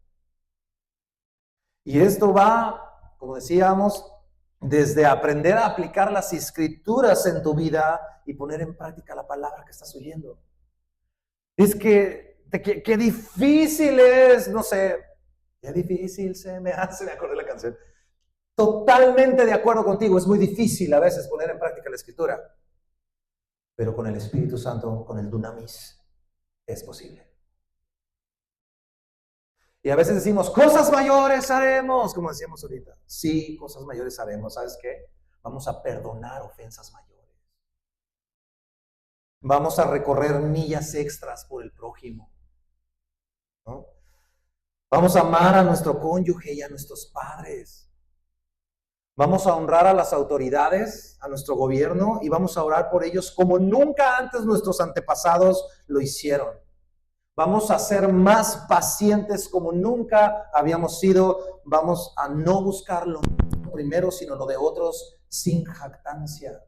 Y esto va, como decíamos, desde aprender a aplicar las escrituras en tu vida y poner en práctica la palabra que estás oyendo. Es que qué difícil es, no sé, qué difícil se me hace, me acordé de la canción. Totalmente de acuerdo contigo, es muy difícil a veces poner en práctica la escritura, pero con el Espíritu Santo, con el dunamis, es posible. Y a veces decimos, cosas mayores haremos, como decíamos ahorita. Sí, cosas mayores haremos, ¿sabes qué? Vamos a perdonar ofensas mayores. Vamos a recorrer millas extras por el prójimo, ¿no? Vamos a amar a nuestro cónyuge y a nuestros padres. Vamos a honrar a las autoridades, a nuestro gobierno, y vamos a orar por ellos como nunca antes nuestros antepasados lo hicieron. Vamos a ser más pacientes como nunca habíamos sido. Vamos a no buscar lo primero, sino lo de otros sin jactancia.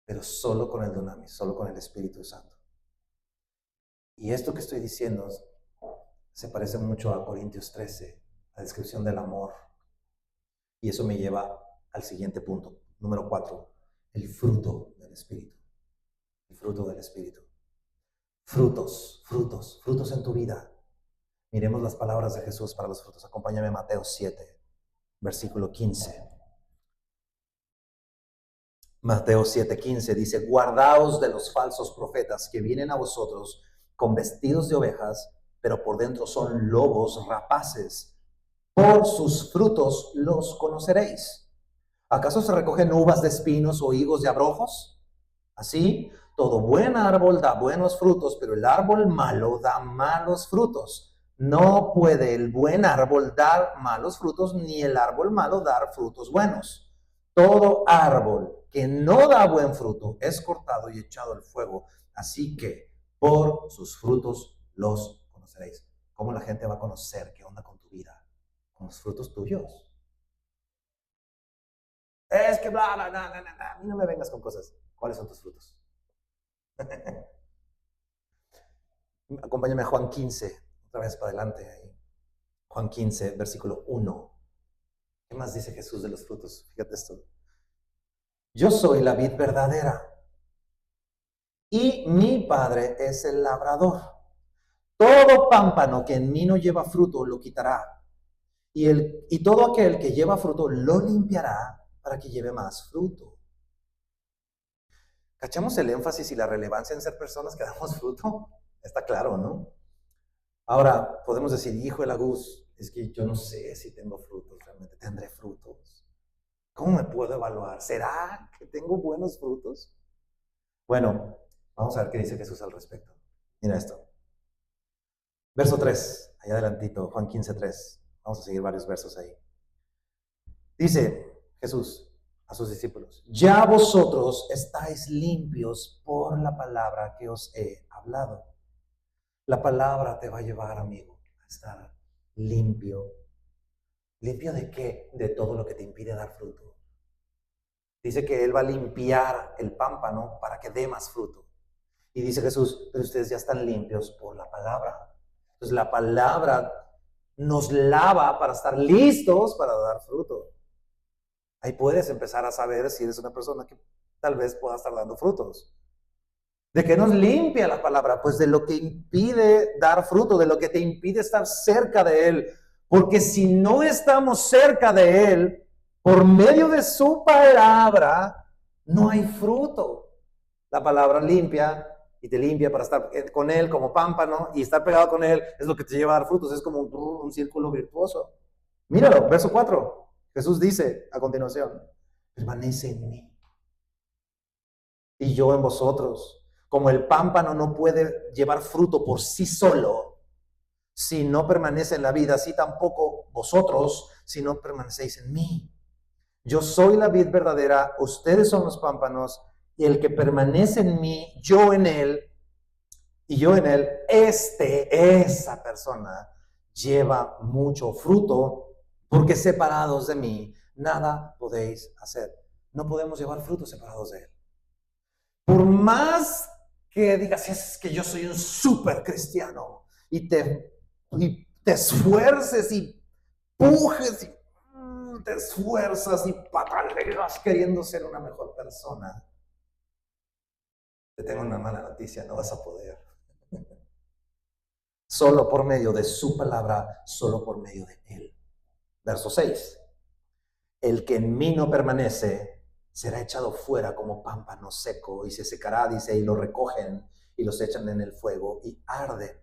Pero solo con el dunamis, solo con el Espíritu Santo. Y esto que estoy diciendo se parece mucho a Corintios 13, la descripción del amor. Y eso me lleva al siguiente punto, número 4, el fruto del Espíritu. El fruto del Espíritu. Frutos, frutos, frutos en tu vida. Miremos las palabras de Jesús para los frutos. Acompáñame a Mateo 7, versículo 15. Mateo 7:15 dice, guardaos de los falsos profetas que vienen a vosotros con vestidos de ovejas, pero por dentro son lobos rapaces. Por sus frutos los conoceréis. ¿Acaso se recogen uvas de espinos o higos de abrojos? Así, todo buen árbol da buenos frutos, pero el árbol malo da malos frutos. No puede el buen árbol dar malos frutos, ni el árbol malo dar frutos buenos. Todo árbol que no da buen fruto es cortado y echado al fuego. Así que por sus frutos los conoceréis. ¿Cómo la gente va a conocer qué onda con tu vida? Con los frutos tuyos. Es que bla, bla, bla, bla, bla. A mí no me vengas con cosas. ¿Cuáles son tus frutos? Acompáñame a Juan 15, otra vez para adelante ahí. Juan 15, versículo 1. más dice Jesús de los frutos? Fíjate esto. Yo soy la vid verdadera y mi Padre es el labrador. Todo pámpano que en mí no lleva fruto lo quitará, y todo aquel que lleva fruto lo limpiará para que lleve más fruto. ¿Cachamos el énfasis y la relevancia en ser personas que damos fruto? Está claro, ¿no? Ahora, podemos decir, hijo de la Gus, es que yo no sé si tengo frutos, realmente tendré frutos. ¿Cómo me puedo evaluar? ¿Será que tengo buenos frutos? Bueno, vamos a ver qué dice Jesús al respecto. Mira esto. Verso 3, allá adelantito, Juan 15:3. Vamos a seguir varios versos ahí. Dice Jesús a sus discípulos, ya vosotros estáis limpios por la palabra que os he hablado. La palabra te va a llevar, amigo, a estar limpio. ¿Limpio de qué? De todo lo que te impide dar fruto. Dice que Él va a limpiar el pámpano para que dé más fruto. Y dice Jesús, pero ustedes ya están limpios por la palabra. Entonces la palabra nos lava para estar listos para dar fruto. Ahí puedes empezar a saber si eres una persona que tal vez pueda estar dando frutos. ¿De qué nos limpia la palabra? Pues de lo que impide dar fruto, de lo que te impide estar cerca de Él. Porque si no estamos cerca de Él, por medio de su palabra, no hay fruto. La palabra limpia y te limpia para estar con Él como pámpano, y estar pegado con Él es lo que te lleva a dar frutos. Es como un círculo virtuoso. Míralo, verso 4. Jesús dice a continuación, permanece en mí y yo en vosotros. Como el pámpano no puede llevar fruto por sí solo si no permanece en la vida, así tampoco vosotros si no permanecéis en mí. Yo soy la vid verdadera, ustedes son los pámpanos, y el que permanece en mí, yo en él, y yo en él, esa persona lleva mucho fruto, porque separados de mí, nada podéis hacer. No podemos llevar fruto separados de él. Por más que digas, es que yo soy un súper cristiano, y te esfuerces y pujes y te esfuerzas y pataleas queriendo ser una mejor persona, te tengo una mala noticia, no vas a poder. Solo por medio de su palabra, solo por medio de él. Verso 6. El que en mí no permanece será echado fuera como pámpano seco y se secará, dice, y lo recogen y los echan en el fuego y arden.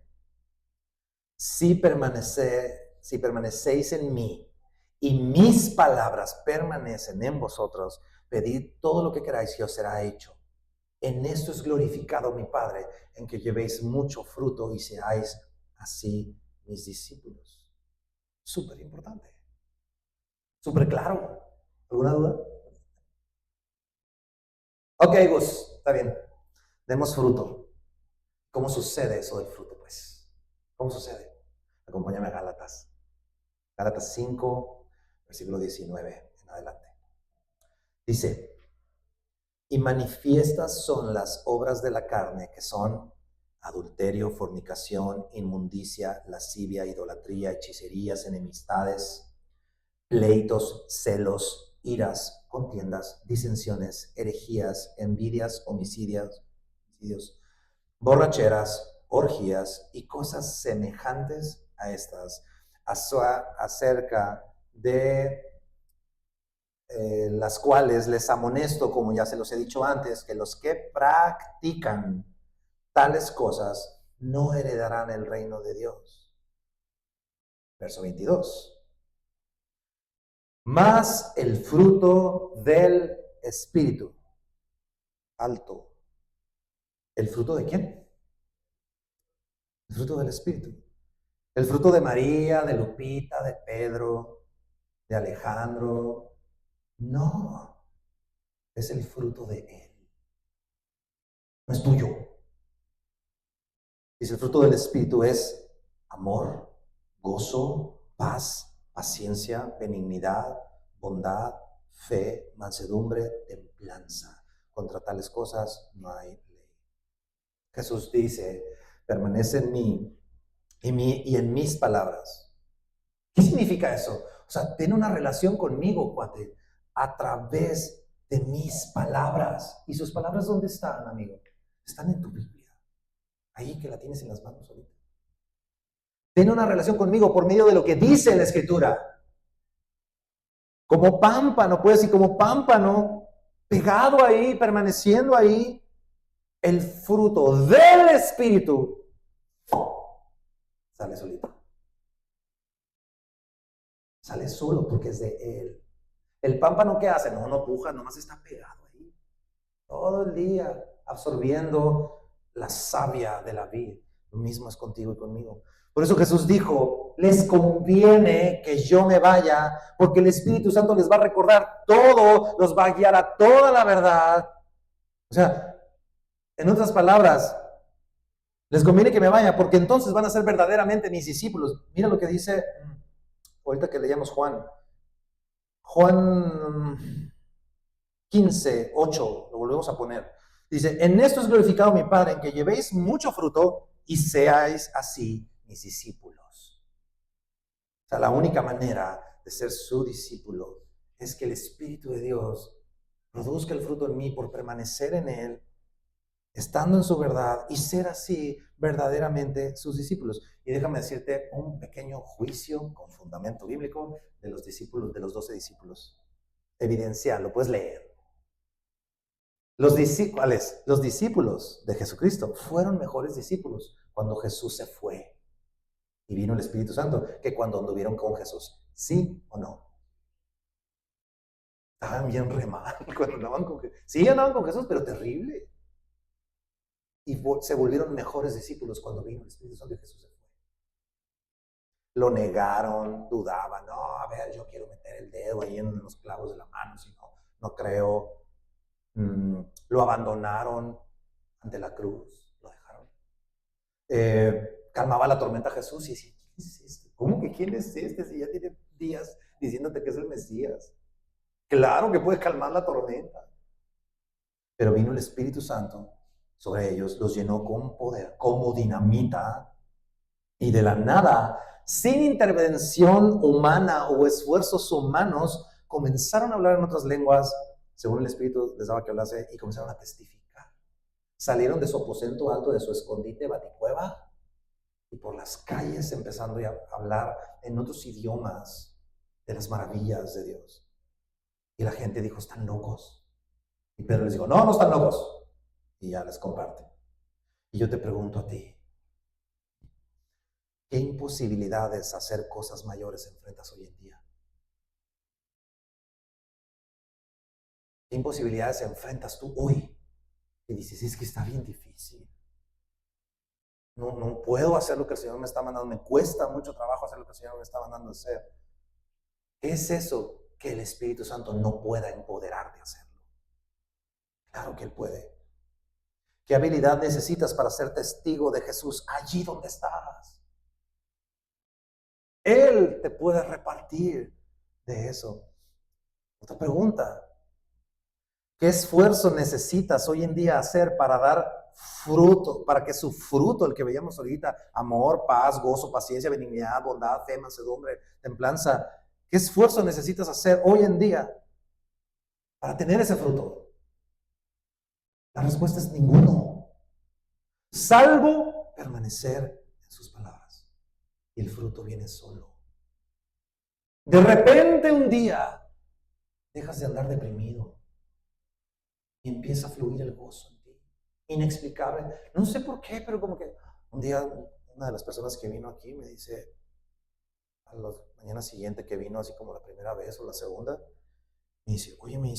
Si permanecéis en mí y mis palabras permanecen en vosotros, pedid todo lo que queráis y os será hecho. En esto es glorificado mi Padre, en que llevéis mucho fruto y seáis así mis discípulos. Súper importante. Súper claro. ¿Alguna duda? Ok, Gus, está bien. Demos fruto. ¿Cómo sucede eso del fruto, pues? ¿Cómo sucede? Acompáñame a Gálatas. Gálatas 5, versículo 19 en adelante. Dice, y manifiestas son las obras de la carne, que son adulterio, fornicación, inmundicia, lascivia, idolatría, hechicerías, enemistades, pleitos, celos, iras, contiendas, disensiones, herejías, envidias, homicidios, borracheras, orgías y cosas semejantes a estas, acerca de las cuales les amonesto, como ya se los he dicho antes, que los que practican tales cosas no heredarán el reino de Dios. Verso 22. Mas el fruto del Espíritu. Alto. ¿El fruto de quién? El fruto del Espíritu. El fruto de María, de Lupita, de Pedro, de Alejandro. No. Es el fruto de Él. No es tuyo. Dice, el fruto del Espíritu es amor, gozo, paz, paciencia, benignidad, bondad, fe, mansedumbre, templanza. Contra tales cosas no hay ley. Jesús dice, permanece en mí y en mis palabras. ¿Qué significa eso? O sea, ten una relación conmigo, cuate, a través de mis palabras. ¿Y sus palabras dónde están, amigo? Están en tu Biblia. Ahí que la tienes en las manos ahorita. Ten una relación conmigo por medio de lo que dice la Escritura. Como pámpano, pues, y como pámpano, pegado ahí, permaneciendo ahí, el fruto del Espíritu sale solito. Sale solo porque es de Él. El pámpano, ¿qué hace? No puja, nomás está pegado ahí. Todo el día, absorbiendo la savia de la vid. Lo mismo es contigo y conmigo. Por eso Jesús dijo, les conviene que yo me vaya, porque el Espíritu Santo les va a recordar todo, los va a guiar a toda la verdad. O sea, en otras palabras, les conviene que me vaya, porque entonces van a ser verdaderamente mis discípulos. Mira lo que dice, ahorita que leíamos Juan 15:8, lo volvemos a poner. Dice, en esto es glorificado mi Padre, en que llevéis mucho fruto y seáis así mis discípulos. O sea, la única manera de ser su discípulo es que el Espíritu de Dios produzca el fruto en mí por permanecer en Él, estando en su verdad y ser así verdaderamente sus discípulos. Y déjame decirte un pequeño juicio con fundamento bíblico de los discípulos, de los 12 discípulos. Evidencial, lo puedes leer. Los discípulos de Jesucristo fueron mejores discípulos cuando Jesús se fue y vino el Espíritu Santo que cuando anduvieron con Jesús. ¿Sí o no? Estaban bien re mal cuando andaban con Jesús. Sí, andaban con Jesús, pero terrible. Y se volvieron mejores discípulos cuando vino el Espíritu Santo y Jesús se fue. Lo negaron, dudaban. No, a ver, yo quiero meter el dedo ahí en los clavos de la mano, si no, no creo. Lo abandonaron ante la cruz, lo dejaron. Calmaba la tormenta Jesús y decía, ¿quién es este? ¿Cómo que quién es este si ya tiene días diciéndote que es el Mesías? Claro que puede calmar la tormenta. Pero vino el Espíritu Santo sobre ellos, los llenó con poder, como dinamita, y de la nada, sin intervención humana o esfuerzos humanos, comenzaron a hablar en otras lenguas, según el Espíritu les daba que hablase, y comenzaron a testificar. Salieron de su aposento alto, de su escondite, baticueva, y por las calles empezando a hablar en otros idiomas de las maravillas de Dios. Y la gente dijo, están locos. Y Pedro les dijo, no, no están locos. Y ya les comparte. Y yo te pregunto a ti, ¿qué imposibilidades hacer cosas mayores enfrentas hoy en día? ¿Qué imposibilidades enfrentas tú hoy? Y dices, es que está bien difícil. No puedo hacer lo que el Señor me está mandando. Me cuesta mucho trabajo hacer lo que el Señor me está mandando a hacer. ¿Qué es eso que el Espíritu Santo no pueda empoderar de hacerlo? Claro que Él puede. ¿Qué habilidad necesitas para ser testigo de Jesús allí donde estás? Él te puede repartir de eso. Otra pregunta. ¿Qué esfuerzo necesitas hoy en día hacer para dar fruto, para que su fruto, el que veíamos ahorita, amor, paz, gozo, paciencia, benignidad, bondad, fe, mansedumbre, templanza, qué esfuerzo necesitas hacer hoy en día para tener ese fruto? La respuesta es ninguno, salvo permanecer en sus palabras. Y el fruto viene solo. De repente un día dejas de andar deprimido y empieza a fluir el gozo en ti, inexplicable. No sé por qué, pero como que un día una de las personas que vino aquí me dice, a la mañana siguiente que vino, así como la primera vez o la segunda, me dice, oye, me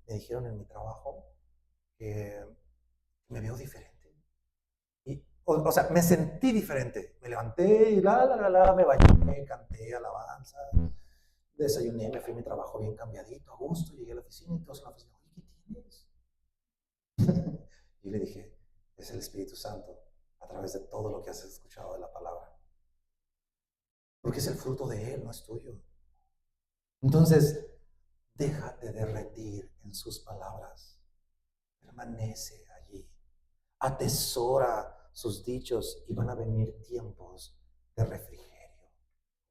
dijeron en mi trabajo que me veo diferente. Y, o sea, me sentí diferente. Me levanté y me bañé, canté alabanza, desayuné, me fui a mi trabajo bien cambiadito, a gusto, llegué a la oficina y todos en la oficina, oye, ¿qué tienes? Y le dije, es el Espíritu Santo a través de todo lo que has escuchado de la palabra. Porque es el fruto de Él, no es tuyo. Entonces, déjate derretir en sus palabras. Permanece allí. Atesora sus dichos y van a venir tiempos de refrigerio.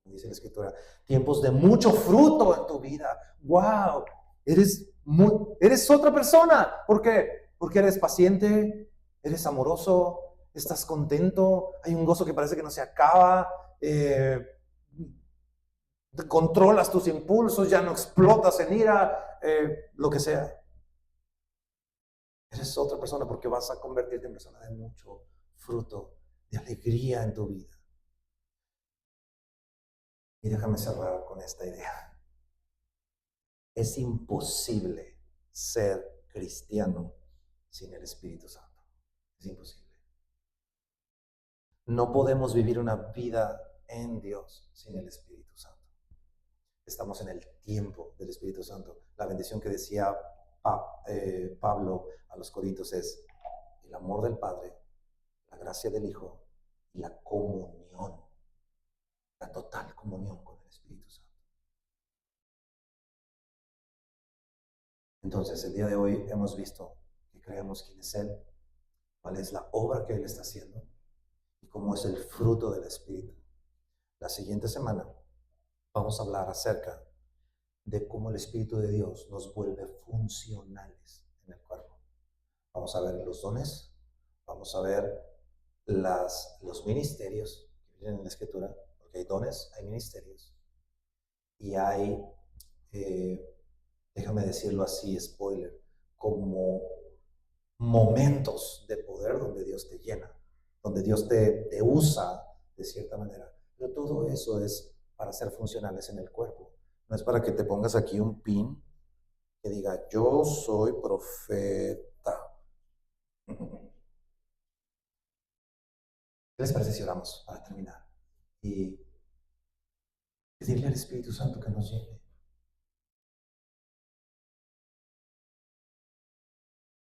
dice la Escritura, tiempos de mucho fruto en tu vida. ¡Wow! Eres otra persona. ¿Por qué? Porque eres paciente, eres amoroso, estás contento, hay un gozo que parece que no se acaba, controlas tus impulsos, ya no explotas en ira, lo que sea. Eres otra persona porque vas a convertirte en persona de mucho fruto, de alegría en tu vida. Y déjame cerrar con esta idea. Es imposible ser cristiano sin el Espíritu Santo. Es imposible. No podemos vivir una vida en Dios sin el Espíritu Santo. Estamos en el tiempo del Espíritu Santo. La bendición que decía Pablo a los Corintios es el amor del Padre, la gracia del Hijo y la comunión, la total comunión con el Espíritu Santo. Entonces, el día de hoy hemos visto que creemos quién es Él, cuál es la obra que Él está haciendo y cómo es el fruto del Espíritu. La siguiente semana vamos a hablar acerca de cómo el Espíritu de Dios nos vuelve funcionales en el cuerpo. Vamos a ver los dones, vamos a ver los ministerios que vienen en la Escritura, porque hay dones, hay ministerios, y hay, déjame decirlo así, spoiler, como momentos de poder donde Dios te llena, donde Dios te usa de cierta manera. Pero todo eso es para ser funcionales en el cuerpo. No es para que te pongas aquí un pin que diga, yo soy profeta. ¿Qué les parece si oramos para terminar? Y pedirle al Espíritu Santo que nos llene.